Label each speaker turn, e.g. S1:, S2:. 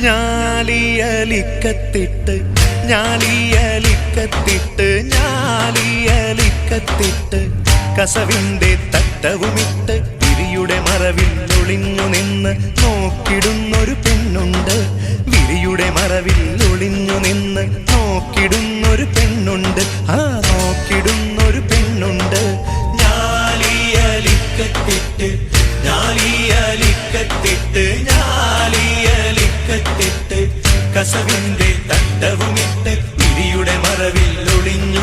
S1: ഞാലിയലിക്കത്തിട്ട് ഞാലിയലിക്കത്തിട്ട് ഞാലിയലിക്കത്തിട്ട് കസവിന്റെ തട്ടവുമിട്ട് വിരിയുടെ മറവിൽ ഒളിഞ്ഞു നിന്ന് നോക്കിടുന്നൊരു പെണ്ണുണ്ട്. വിരിയുടെ മറവിൽ ഒളിഞ്ഞു നിന്ന് നോക്കിടുന്നൊരു പെണ്ണുണ്ട്. ആ നോക്കിടുന്നൊരു പെണ്ണുണ്ട്. ഞാലിയലിക്കത്തിട്ട് ഞാലിയലിക്കത്തിട്ട് ഞാലിയലിക്കത്തിട്ട് കസവിന്റെ തട്ടവുമിട്ട് വിരിയുടെ മറവിൽ ഒളിഞ്ഞു